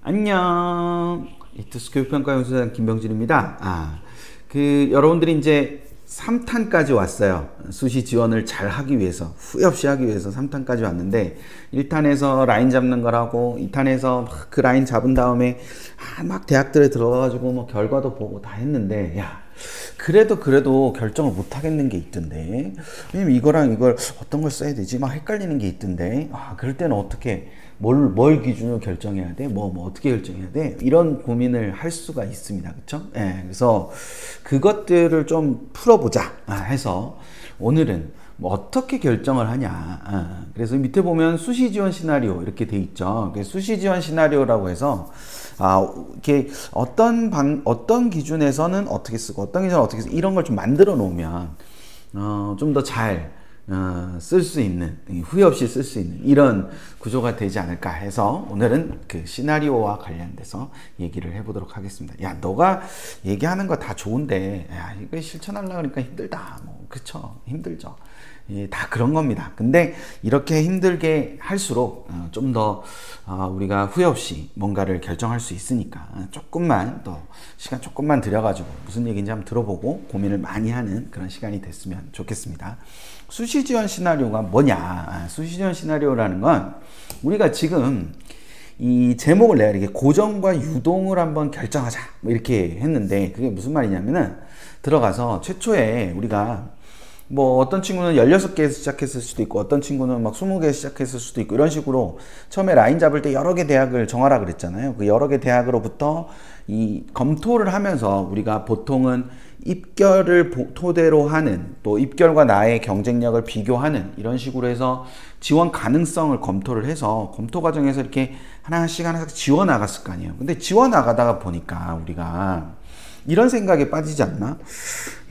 안녕. 이투스 교육평가 연수단 김병진입니다. 여러분들이 이제 3탄까지 왔어요. 수시 지원을 잘 하기 위해서, 후회 없이 하기 위해서 3탄까지 왔는데, 1탄에서 라인 잡는 거라고, 2탄에서 그 라인 잡은 다음에, 막 대학들에 들어가가지고 뭐 결과도 보고 다 했는데, 야, 그래도 결정을 못 하겠는 게 있던데. 왜냐면 이거랑 이걸 어떤 걸 써야 되지? 막 헷갈리는 게 있던데. 그럴 때는 어떻게, 뭘 기준으로 결정해야 돼? 어떻게 결정해야 돼? 이런 고민을 할 수가 있습니다. 그쵸? 예, 그래서 그것들을 좀 풀어보자 해서 오늘은 어떻게 결정을 하냐. 그래서 밑에 보면 수시 지원 시나리오 이렇게 돼 있죠. 수시 지원 시나리오라고 해서 이렇게 어떤 기준에서는 어떻게 쓰고 어떤 기준에서는 어떻게 쓰고 이런 걸 좀 만들어 놓으면 좀 더 잘 쓸 수 있는, 후회 없이 쓸 수 있는 이런 구조가 되지 않을까 해서 오늘은 그 시나리오와 관련돼서 얘기를 해보도록 하겠습니다. 야, 너가 얘기하는 거 다 좋은데, 야, 이거 실천하려고 하니까 힘들다. 그쵸? 힘들죠. 다 그런 겁니다. 근데 이렇게 힘들게 할수록 좀 더 우리가 후회 없이 뭔가를 결정할 수 있으니까 조금만 더 시간 조금만 들여가지고 무슨 얘기인지 한번 들어보고 고민을 많이 하는 그런 시간이 됐으면 좋겠습니다. 수시 지원 시나리오가 뭐냐? 수시 지원 시나리오라는 건 우리가 지금 이 제목을 내가 이렇게 고정과 유동을 한번 결정하자 이렇게 했는데, 그게 무슨 말이냐면은 들어가서 최초에 우리가 어떤 친구는 16개에서 시작했을 수도 있고 어떤 친구는 막 20개에서 시작했을 수도 있고 이런 식으로 처음에 라인 잡을 때 여러 개 대학을 정하라 그랬잖아요. 그 여러 개 대학으로부터 이 검토를 하면서 우리가 보통은 입결을 토대로 하는, 또 입결과 나의 경쟁력을 비교하는 이런 식으로 해서 지원 가능성을 검토를 해서 검토 과정에서 이렇게 하나씩 지워 나갔을 거 아니에요. 근데 지워 나가다가 보니까 우리가 이런 생각에 빠지지 않나?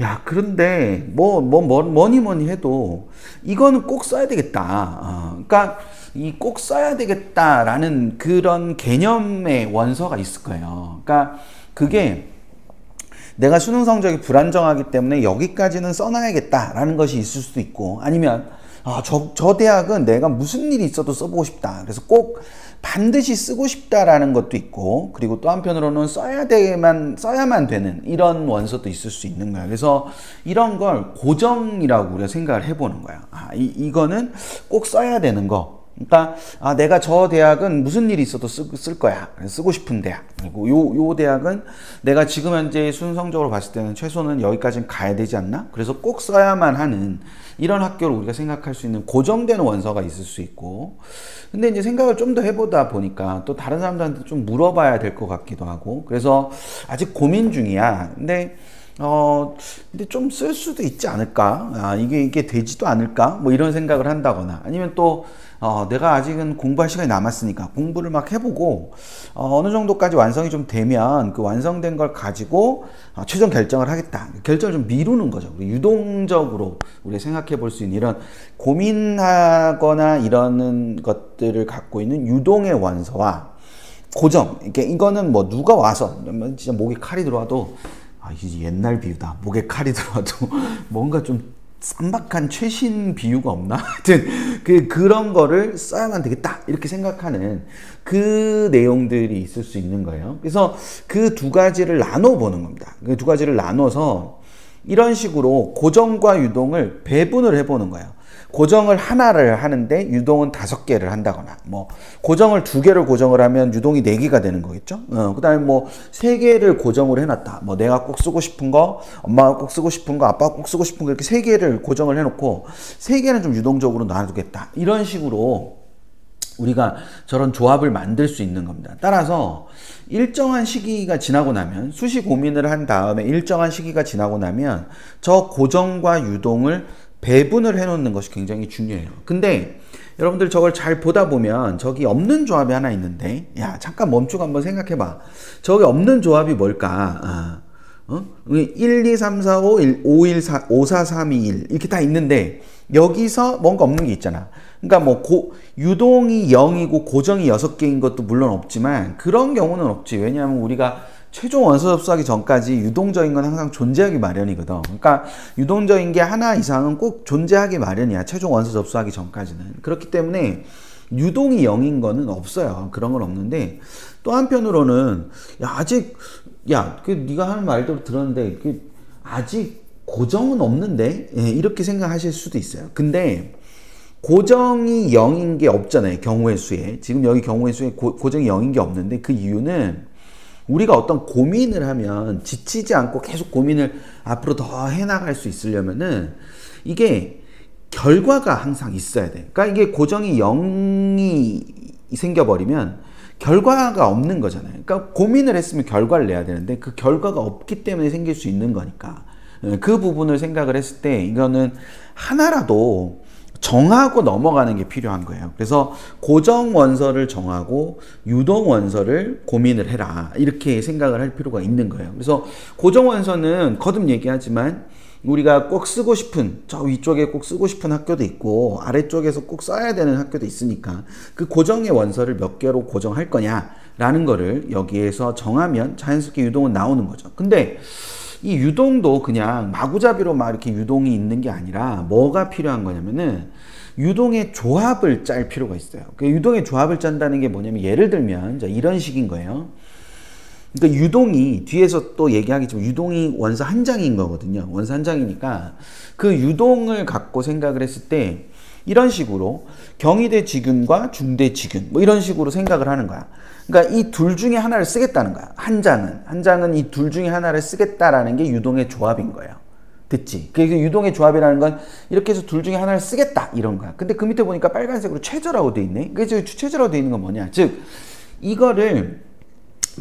야, 그런데 뭐니 해도 이거는 꼭 써야 되겠다. 그러니까 이 꼭 써야 되겠다라는 그런 개념의 원서가 있을 거예요. 그러니까 그게 내가 수능 성적이 불안정하기 때문에 여기까지는 써놔야겠다라는 것이 있을 수도 있고, 아니면 저 대학은 내가 무슨 일이 있어도 써보고 싶다. 그래서 꼭 반드시 쓰고 싶다라는 것도 있고, 그리고 또 한편으로는 써야만 되는 이런 원서도 있을 수 있는 거야. 그래서 이런 걸 고정이라고 우리가 생각을 해보는 거야. 이거는 꼭 써야 되는 거. 그러니까 내가 저 대학은 무슨 일이 있어도 쓸 거야. 쓰고 싶은 대학. 그리고 요 대학은 내가 지금 현재 순성적으로 봤을 때는 최소는 여기까지는 가야 되지 않나? 그래서 꼭 써야만 하는 이런 학교를 우리가 생각할 수 있는 고정되는 원서가 있을 수 있고, 근데 이제 생각을 좀 더 해보다 보니까 또 다른 사람들한테 좀 물어봐야 될 것 같기도 하고, 그래서 아직 고민 중이야. 근데 좀 쓸 수도 있지 않을까? 이게 되지도 않을까? 이런 생각을 한다거나, 아니면 또 내가 아직은 공부할 시간이 남았으니까 공부를 막 해보고 어느 정도까지 완성이 좀 되면 그 완성된 걸 가지고 최종 결정을 하겠다. 결정을 좀 미루는 거죠. 유동적으로 우리가 생각해 볼 수 있는 이런 고민하거나 이러는 것들을 갖고 있는 유동의 원서와 고정. 이거는 누가 와서 진짜 목에 칼이 들어와도, 이게 옛날 비유다. 목에 칼이 들어와도 뭔가 좀 쌈박한 최신 비유가 없나? 하여튼 그런 거를 써야만 되겠다 이렇게 생각하는 그 내용들이 있을 수 있는 거예요. 그래서 그 두 가지를 나눠 보는 겁니다. 그 두 가지를 나눠서 이런 식으로 고정과 유동을 배분을 해보는 거예요. 고정을 하나를 하는데 유동은 5개를 한다거나, 고정을 2개를 고정을 하면 유동이 4개가 되는 거겠죠? 그 다음에 3개를 고정을 해놨다. 내가 꼭 쓰고 싶은 거, 엄마가 꼭 쓰고 싶은 거, 아빠가 꼭 쓰고 싶은 거, 이렇게 3개를 고정을 해놓고 3개는 좀 유동적으로 놔두겠다. 이런 식으로 우리가 저런 조합을 만들 수 있는 겁니다. 따라서 일정한 시기가 지나고 나면, 수시 고민을 한 다음에 일정한 시기가 지나고 나면 저 고정과 유동을 배분을 해놓는 것이 굉장히 중요해요. 근데 여러분들 저걸 잘 보다 보면 저기 없는 조합이 하나 있는데, 야, 잠깐 멈추고 한번 생각해봐. 저기 없는 조합이 뭘까? 1, 2, 3, 4, 5, 1, 5, 1, 4, 5, 4, 3, 2, 1 이렇게 다 있는데 여기서 뭔가 없는 게 있잖아. 그러니까 유동이 0이고 고정이 6개인 것도 물론 없지만 그런 경우는 없지. 왜냐하면 우리가 최종 원서 접수하기 전까지 유동적인 건 항상 존재하기 마련이거든. 그러니까 유동적인 게 하나 이상은 꼭 존재하기 마련이야. 최종 원서 접수하기 전까지는. 그렇기 때문에 유동이 0인 거는 없어요. 그런 건 없는데 또 한편으로는 야 아직 네가 하는 말대로 들었는데 아직 고정은 없는데 이렇게 생각하실 수도 있어요. 근데 고정이 0인 게 없잖아요. 경우의 수에. 지금 여기 경우의 수에 고정이 0인 게 없는데 그 이유는 우리가 어떤 고민을 하면 지치지 않고 계속 고민을 앞으로 더 해나갈 수 있으려면은 이게 결과가 항상 있어야 돼. 그러니까 이게 고정이 0이 생겨버리면 결과가 없는 거잖아요. 그러니까 고민을 했으면 결과를 내야 되는데 그 결과가 없기 때문에 생길 수 있는 거니까 그 부분을 생각을 했을 때 이거는 하나라도 정하고 넘어가는 게 필요한 거예요. 그래서 고정 원서를 정하고 유동 원서를 고민을 해라 이렇게 생각을 할 필요가 있는 거예요. 그래서 고정 원서는 거듭 얘기하지만 우리가 꼭 쓰고 싶은 저 위쪽에 꼭 쓰고 싶은 학교도 있고 아래쪽에서 꼭 써야 되는 학교도 있으니까 그 고정의 원서를 몇 개로 고정할 거냐 라는 거를 여기에서 정하면 자연스럽게 유동은 나오는 거죠. 근데 이 유동도 그냥 마구잡이로 막 이렇게 유동이 있는 게 아니라 뭐가 필요한 거냐면은 유동의 조합을 짤 필요가 있어요. 그 유동의 조합을 짠다는 게 뭐냐면 예를 들면 이런 식인 거예요. 그러니까 유동이 뒤에서 또 얘기하겠지만 유동이 원서 한 장인 거거든요. 원서 한 장이니까 그 유동을 갖고 생각을 했을 때 이런 식으로 경희대 직윤과 중대 직윤 뭐 이런 식으로 생각을 하는 거야. 그러니까 이 둘 중에 하나를 쓰겠다는 거야. 한 장은 이 둘 중에 하나를 쓰겠다라는 게 유동의 조합인 거예요. 됐지? 그래서 유동의 조합이라는 건 이렇게 해서 둘 중에 하나를 쓰겠다 이런 거야. 근데 그 밑에 보니까 빨간색으로 최저라고 돼 있네. 그래서 최저라고 돼 있는 건 뭐냐? 즉 이거를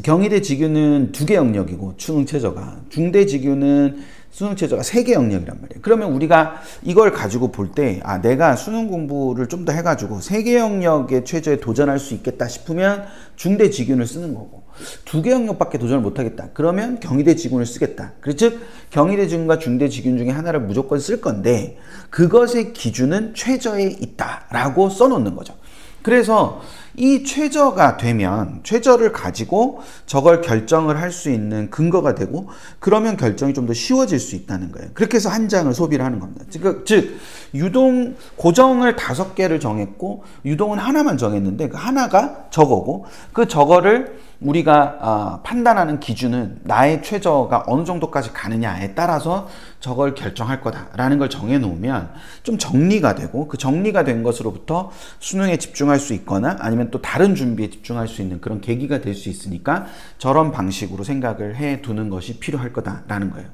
경희대 직윤은 2개 영역이고 수능 최저가 중대 직윤은 수능 최저가 3개 영역이란 말이에요. 그러면 우리가 이걸 가지고 볼 때 내가 수능 공부를 좀 더 해가지고 3개 영역의 최저에 도전할 수 있겠다 싶으면 중대 직윤을 쓰는 거고 2개 영역밖에 도전을 못하겠다. 그러면 경희대 직윤을 쓰겠다. 즉 경희대 직윤과 중대 직윤 중에 하나를 무조건 쓸 건데 그것의 기준은 최저에 있다라고 써놓는 거죠. 그래서 이 최저가 되면 최저를 가지고 저걸 결정을 할 수 있는 근거가 되고 그러면 결정이 좀 더 쉬워질 수 있다는 거예요. 그렇게 해서 한 장을 소비를 하는 겁니다. 즉 유동 고정을 5개를 정했고 유동은 하나만 정했는데 그 하나가 저거고 그 저거를 우리가 판단하는 기준은 나의 최저가 어느 정도까지 가느냐에 따라서 저걸 결정할 거다라는 걸 정해놓으면 좀 정리가 되고 그 정리가 된 것으로부터 수능에 집중할 수 있거나 아니면 또 다른 준비에 집중할 수 있는 그런 계기가 될 수 있으니까 저런 방식으로 생각을 해 두는 것이 필요할 거다라는 거예요.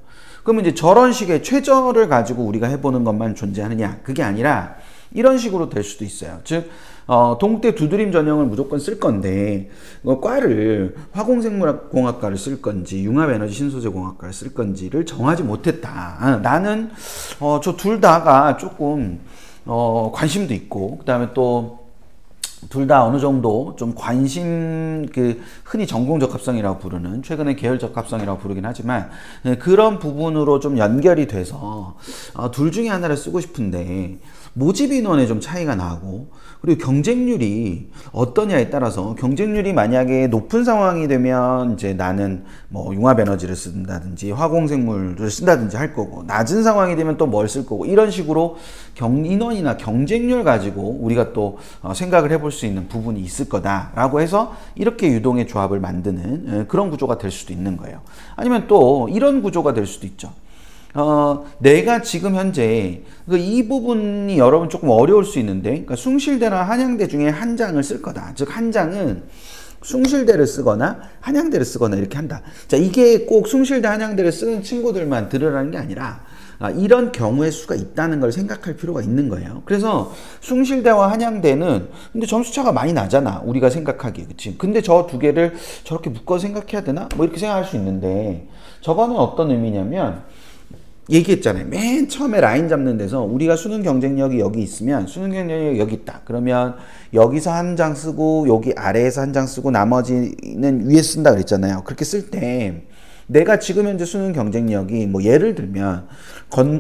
그러면 이제 저런 식의 최저를 가지고 우리가 해보는 것만 존재하느냐? 그게 아니라 이런 식으로 될 수도 있어요. 즉 동국대 두드림 전형을 무조건 쓸 건데 과를 화공생물공학과를 쓸 건지 융합에너지 신소재공학과를 쓸 건지를 정하지 못했다. 나는 저 둘 다가 조금 관심도 있고 그 다음에 또 둘 다 어느 정도 좀 관심 흔히 전공 적합성이라고 부르는 최근에 계열 적합성이라고 부르긴 하지만 그런 부분으로 좀 연결이 돼서 둘 중에 하나를 쓰고 싶은데 모집 인원에 좀 차이가 나고 그리고 경쟁률이 어떠냐에 따라서 경쟁률이 만약에 높은 상황이 되면 이제 나는 뭐 융합 에너지를 쓴다든지 화공생물을 쓴다든지 할 거고 낮은 상황이 되면 또 뭘 쓸 거고 이런 식으로 인원이나 경쟁률 가지고 우리가 또 생각을 해볼 수 있는 부분이 있을 거다라고 해서 이렇게 유동의 조합을 만드는 그런 구조가 될 수도 있는 거예요. 아니면 또 이런 구조가 될 수도 있죠. 내가 지금 현재 이 부분이 여러분 조금 어려울 수 있는데 그러니까 숭실대나 한양대 중에 한 장을 쓸 거다. 즉 한 장은 숭실대를 쓰거나 한양대를 쓰거나 이렇게 한다. 자, 이게 꼭 숭실대 한양대를 쓰는 친구들만 들으라는 게 아니라 이런 경우의 수가 있다는 걸 생각할 필요가 있는 거예요. 그래서 숭실대와 한양대는 근데 점수 차가 많이 나잖아. 우리가 생각하기에. 그치? 근데 저 두 개를 저렇게 묶어 생각해야 되나? 뭐 이렇게 생각할 수 있는데 저거는 어떤 의미냐면 얘기했잖아요. 맨 처음에 라인 잡는 데서 우리가 수능 경쟁력이 여기 있으면 수능 경쟁력이 여기 있다. 그러면 여기서 한 장 쓰고 여기 아래에서 한 장 쓰고 나머지는 위에 쓴다 그랬잖아요. 그렇게 쓸 때 내가 지금 현재 수능 경쟁력이 뭐 예를 들면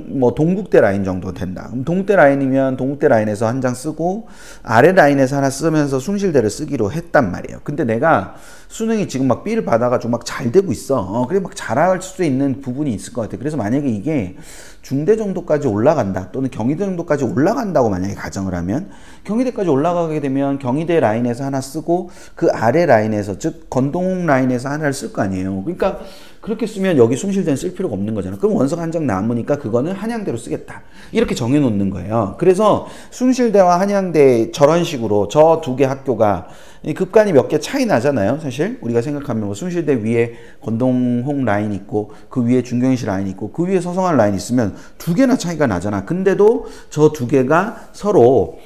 뭐 동국대 라인 정도 된다. 그럼 동국대 라인이면 동국대 라인에서 한 장 쓰고 아래 라인에서 하나 쓰면서 숭실대를 쓰기로 했단 말이에요. 근데 내가 수능이 지금 막 B를 받아가지고 막 잘 되고 있어. 그래 막 잘할 수 있는 부분이 있을 것 같아. 그래서 만약에 이게 중대 정도까지 올라간다 또는 경희대 정도까지 올라간다고 만약에 가정을 하면 경희대까지 올라가게 되면 경희대 라인에서 하나 쓰고 그 아래 라인에서 즉 건동홍 라인에서 하나를 쓸 거 아니에요. 그러니까 그렇게 쓰면 여기 숭실대는 쓸 필요가 없는 거잖아. 그럼 원서가 한 장 남으니까 그거는 한양대로 쓰겠다. 이렇게 정해놓는 거예요. 그래서 숭실대와 한양대 저런 식으로 저 두 개 학교가 급간이 몇 개 차이 나잖아요. 사실 우리가 생각하면 뭐 숭실대 위에 건동홍 라인 있고 그 위에 중경희시 라인 있고 그 위에 서성한 라인 있으면 두 개나 차이가 나잖아. 근데도 저 두 개가 서로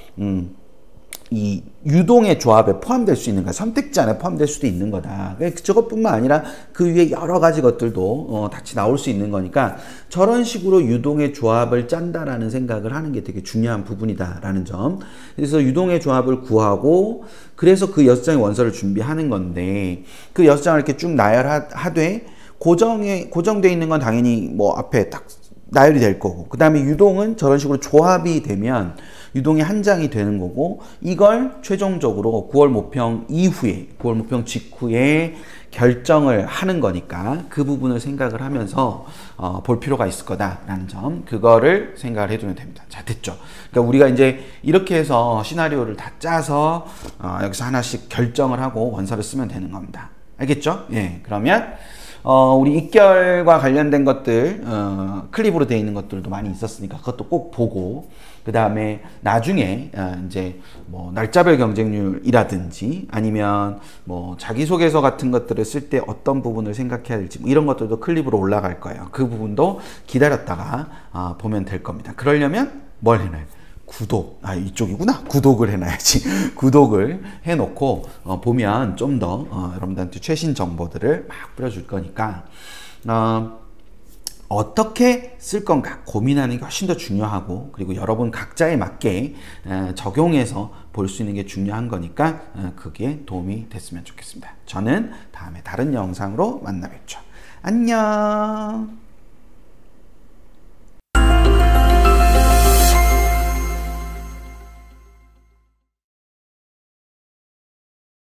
이 유동의 조합에 포함될 수 있는 거야. 선택지 안에 포함될 수도 있는 거다. 저것뿐만 아니라 그 위에 여러 가지 것들도 같이 나올 수 있는 거니까 저런 식으로 유동의 조합을 짠다라는 생각을 하는 게 되게 중요한 부분이다라는 점. 그래서 유동의 조합을 구하고 그래서 그 6장의 원서를 준비하는 건데 그 6장을 이렇게 쭉 나열하되 고정되어 있는 건 당연히 뭐 앞에 딱 나열이 될 거고 그 다음에 유동은 저런 식으로 조합이 되면 유동이 한 장이 되는 거고 이걸 최종적으로 9월 모평 이후에 9월 모평 직후에 결정을 하는 거니까 그 부분을 생각을 하면서 볼 필요가 있을 거다라는 점 그거를 생각을 해두면 됩니다. 자 됐죠. 그러니까 우리가 이제 이렇게 해서 시나리오를 다 짜서 여기서 하나씩 결정을 하고 원서를 쓰면 되는 겁니다. 알겠죠? 예. 그러면 우리 입결과 관련된 것들 클립으로 되어 있는 것들도 많이 있었으니까 그것도 꼭 보고 그 다음에 나중에 이제 뭐 날짜별 경쟁률이라든지 아니면 뭐 자기소개서 같은 것들을 쓸 때 어떤 부분을 생각해야 될지 뭐 이런 것들도 클립으로 올라갈 거예요. 그 부분도 기다렸다가 보면 될 겁니다. 그러려면 뭘 해놔요? 구독, 이쪽이구나. 구독을 해놔야지. 구독을 해놓고 보면 좀 더 여러분들한테 최신 정보들을 막 뿌려줄 거니까 어떻게 쓸 건가 고민하는 게 훨씬 더 중요하고 그리고 여러분 각자에 맞게 적용해서 볼 수 있는 게 중요한 거니까 그게 도움이 됐으면 좋겠습니다. 저는 다음에 다른 영상으로 만나 뵙죠. 안녕.